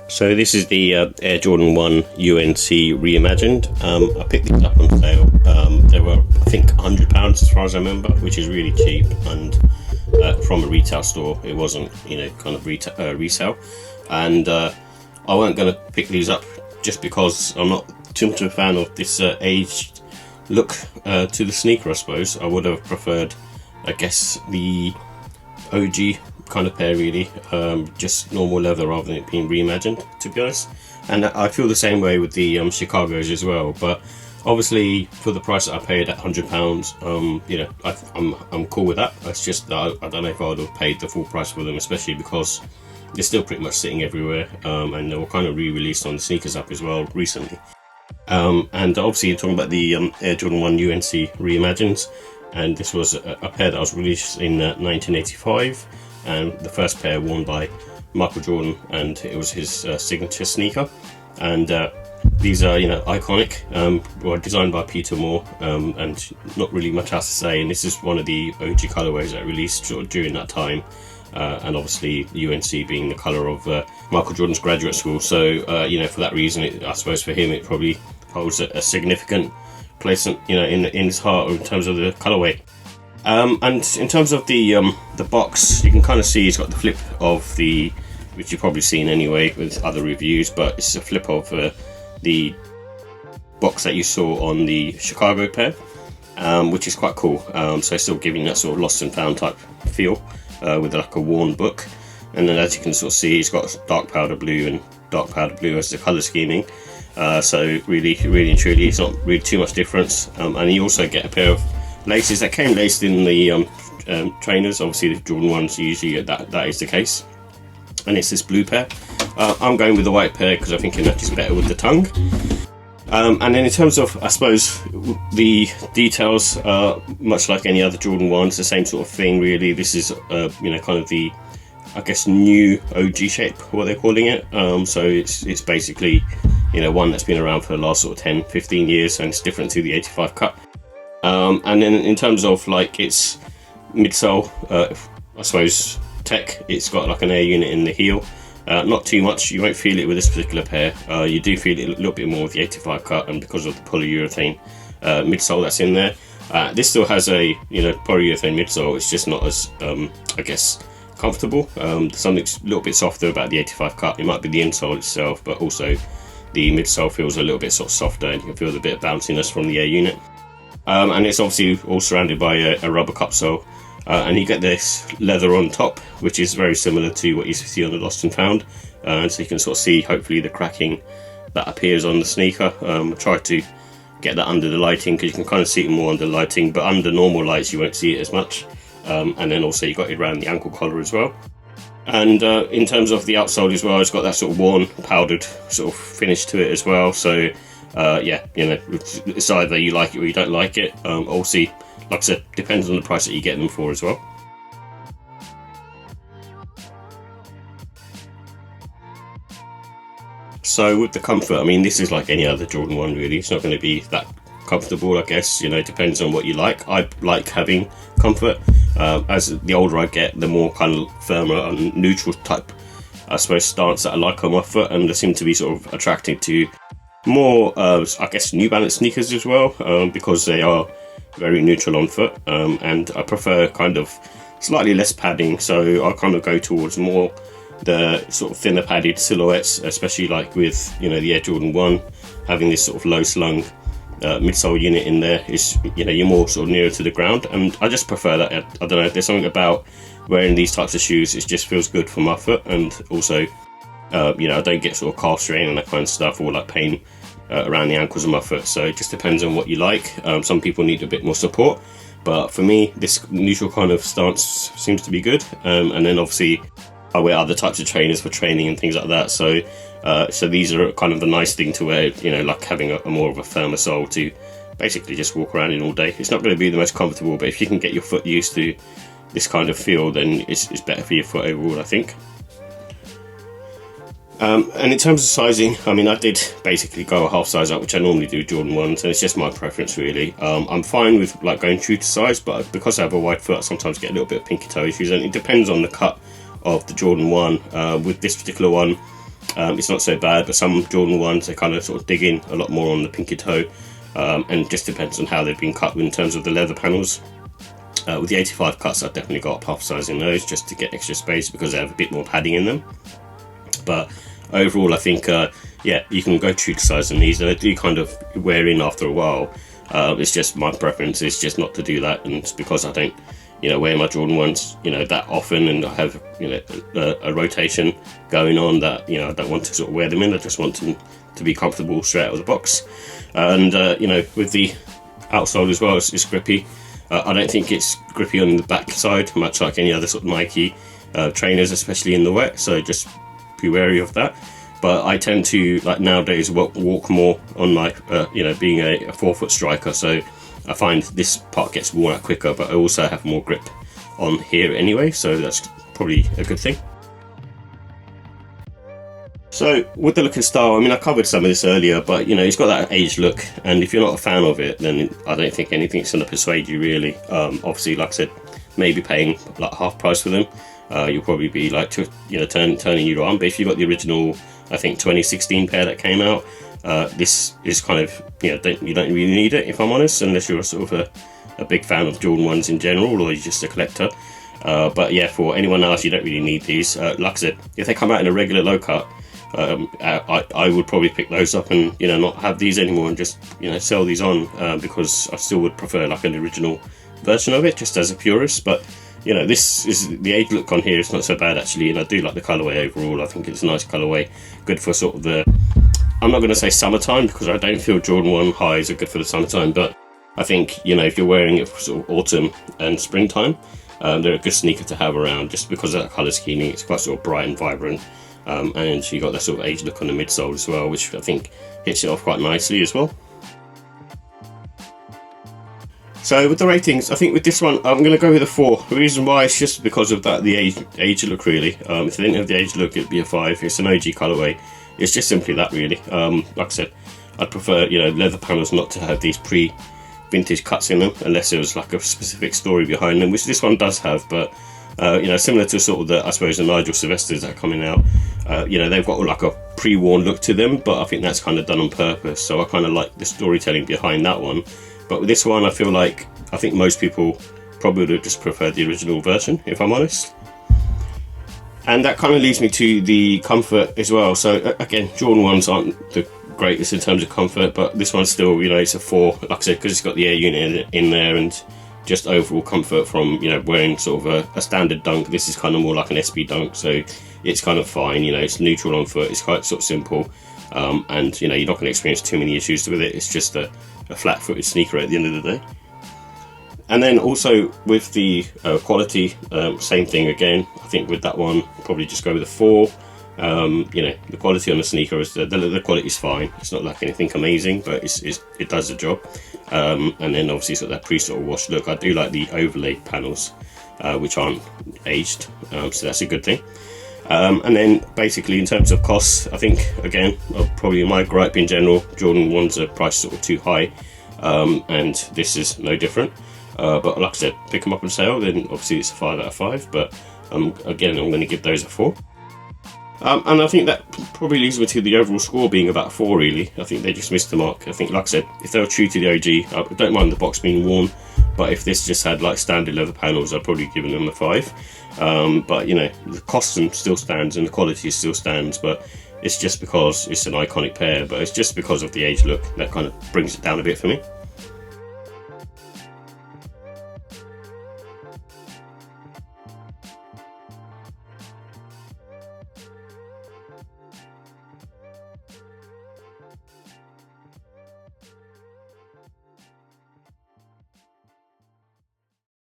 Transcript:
So this is the Air Jordan 1 UNC Reimagined. I picked these up on sale. They were, I think, £100 as far as I remember, which is really cheap, and from a retail store. It wasn't, kind of resale. And I weren't going to pick these up just because I'm not too much of a fan of this aged look to the sneaker, I suppose. I would have preferred, I guess, the OG kind of pair, really, just normal leather rather than it being reimagined, to be honest. And I feel the same way with the Chicago's as well, but obviously for the price that I paid at £100, I'm cool with that. It's just that I don't know if I would have paid the full price for them, especially because they're still pretty much sitting everywhere, and they were kind of re-released on the Sneakers app as well recently. And obviously you're talking about the Air Jordan 1 UNC Reimagined, and this was a pair that was released in 1985, and the first pair worn by Michael Jordan, and it was his signature sneaker. And these are, iconic, were designed by Peter Moore, and not really much else to say. And this is one of the OG colorways that released sort of during that time, and obviously UNC being the color of Michael Jordan's graduate school. So for that reason, I suppose for him it probably holds a significant place, in his heart in terms of the colorway. And in terms of the box, you can kind of see it's got the flip of the, which you've probably seen anyway with other reviews, but it's a flip of the box that you saw on the Chicago pair, which is quite cool. So still giving that sort of lost and found type feel, with like a worn book. And then as you can sort of see, it's got dark powder blue and dark powder blue as the color scheming. So really and truly, it's not really too much difference. And you also get a pair of laces that came laced in the trainers. Obviously the Jordan 1s usually that is the case, and it's this blue pair. I'm going with the white pair because I think it matches better with the tongue. And then in terms of, I suppose, the details, much like any other Jordan 1s, the same sort of thing really. This is kind of the, I guess, new OG shape, what they're calling it. So it's basically one that's been around for the last sort of 10-15 years, and it's different to the 85 cut. And then in terms of like its midsole, I suppose tech, it's got like an air unit in the heel. Not too much, you won't feel it with this particular pair. You do feel it a little bit more with the 85 cut, and because of the polyurethane midsole that's in there. This still has a polyurethane midsole, it's just not as I guess comfortable. Something's a little bit softer about the 85 cut. It might be the insole itself, but also the midsole feels a little bit sort of softer, and you can feel the bit of bounciness from the air unit. And it's obviously all surrounded by a rubber cup sole, and you get this leather on top, which is very similar to what you see on the Lost and Found. And so you can sort of see hopefully the cracking that appears on the sneaker. Try to get that under the lighting, because you can kind of see it more under lighting, but under normal lights you won't see it as much. And then also you got it around the ankle collar as well. And in terms of the outsole as well, it's got that sort of worn, powdered sort of finish to it as well. So it's either you like it or you don't like it. Also, like I said, depends on the price that you get them for as well. So with the comfort, I mean, this is like any other Jordan 1 really. It's not going to be that comfortable, I guess. It depends on what you like. I like having comfort. As the older I get, the more kind of firmer and neutral type, I suppose, stance that I like on my foot, and they seem to be sort of attracted to more I guess New Balance sneakers as well, because they are very neutral on foot, and I prefer kind of slightly less padding, so I kind of go towards more the sort of thinner padded silhouettes, especially like with the Air Jordan 1 having this sort of low slung midsole unit in there. Is you're more sort of nearer to the ground, and I just prefer that. I don't know, there's something about wearing these types of shoes, it just feels good for my foot, and also I don't get sort of calf strain and that kind of stuff, or like pain around the ankles of my foot. So it just depends on what you like. Some people need a bit more support, but for me this neutral kind of stance seems to be good. And then obviously I wear other types of trainers for training and things like that, so these are kind of a nice thing to wear, like having a more of a firmer sole to basically just walk around in all day. It's not going to be the most comfortable, but if you can get your foot used to this kind of feel, then it's better for your foot overall, I think. And in terms of sizing, I mean, I did basically go a half size up, which I normally do Jordan 1s, and it's just my preference really. I'm fine with like going true to size, but because I have a wide foot, I sometimes get a little bit of pinky toe issues, and it depends on the cut of the Jordan 1. With this particular one, it's not so bad, but some Jordan 1s, they kind of sort of dig in a lot more on the pinky toe, and just depends on how they've been cut in terms of the leather panels. With the 85 cuts, I've definitely got half size in those just to get extra space because they have a bit more padding in them. But overall, I think, yeah, you can go true to size on these. They do kind of wear in after a while. It's just my preference is just not to do that, and it's because I don't, wear my Jordan 1s, that often, and I have, a rotation going on that, I don't want to sort of wear them in. I just want them to be comfortable straight out of the box. And, with the outsole as well, it's grippy. I don't think it's grippy on the back side, much like any other sort of Nike trainers, especially in the wet, so just be wary of that. But I tend to, like nowadays, walk more on my, being a 4-foot striker, so I find this part gets worn out quicker, but I also have more grip on here anyway, so that's probably a good thing. So with the look and style, I mean, I covered some of this earlier, but it's got that aged look, and if you're not a fan of it, then I don't think anything's going to persuade you really. Obviously, like I said, maybe paying like half price for them, you'll probably be like turning you on. But if you've got the original, I think 2016 pair that came out, this is kind of you don't really need it, if I'm honest, unless you're sort of a big fan of Jordan 1s in general, or you're just a collector. But yeah, for anyone else, you don't really need these. Like I said, if they come out in a regular low cut, I would probably pick those up and not have these anymore and just sell these on, because I still would prefer like an original version of it, just as a purist. But this is the age look on here. It's not so bad actually, and I do like the colorway overall. I think it's a nice colorway, good for sort of the, I'm not going to say summertime, because I don't feel Jordan 1 highs are good for the summertime, but I think if you're wearing it for sort of autumn and springtime, they're a good sneaker to have around, just because of that color scheming. It's quite sort of bright and vibrant. And you got that sort of age look on the midsole as well, which I think hits it off quite nicely as well. So with the ratings, I think with this one I'm going to go with a 4. The reason why is just because of that, the age look really. If they didn't have the age look, it'd be a 5. It's an OG colorway. It's just simply that really. Like I said, I'd prefer leather panels not to have these pre-vintage cuts in them, unless there was like a specific story behind them, which this one does have. But similar to sort of the, I suppose, the Nigel Sylvesters that are coming out, they've got like a pre-worn look to them, but I think that's kind of done on purpose. So I kind of like the storytelling behind that one. But with this one, I think most people probably would have just preferred the original version, if I'm honest. And that kind of leads me to the comfort as well. So again, Jordan 1s aren't the greatest in terms of comfort, but this one's still, it's a 4, like I said, because it's got the air unit in there, and just overall comfort from wearing sort of a standard dunk. This is kind of more like an SB dunk, so it's kind of fine. It's neutral on foot, it's quite sort of simple, and you're not going to experience too many issues with it. It's just a flat-footed sneaker at the end of the day. And then also with the quality, same thing again. I think with that one, probably just go with a 4. The quality on the sneaker is the quality is fine. It's not like anything amazing, but it does the job. And then obviously it's got that pre-sort of wash look. I do like the overlay panels, which aren't aged, so that's a good thing. And then basically in terms of costs, I think again, probably my gripe in general, Jordan 1s are priced sort of too high, and this is no different. But like I said, pick them up on sale, then obviously it's a 5 out of 5. But again, I'm going to give those a 4. And I think that probably leads me to the overall score being about 4 really. I think they just missed the mark. I think, like I said, if they were true to the OG, I don't mind the box being worn, but if this just had like standard leather panels, I'd probably give them a 5. But the cost still stands and the quality still stands, but it's just because it's an iconic pair, but it's just because of the age look that kind of brings it down a bit for me.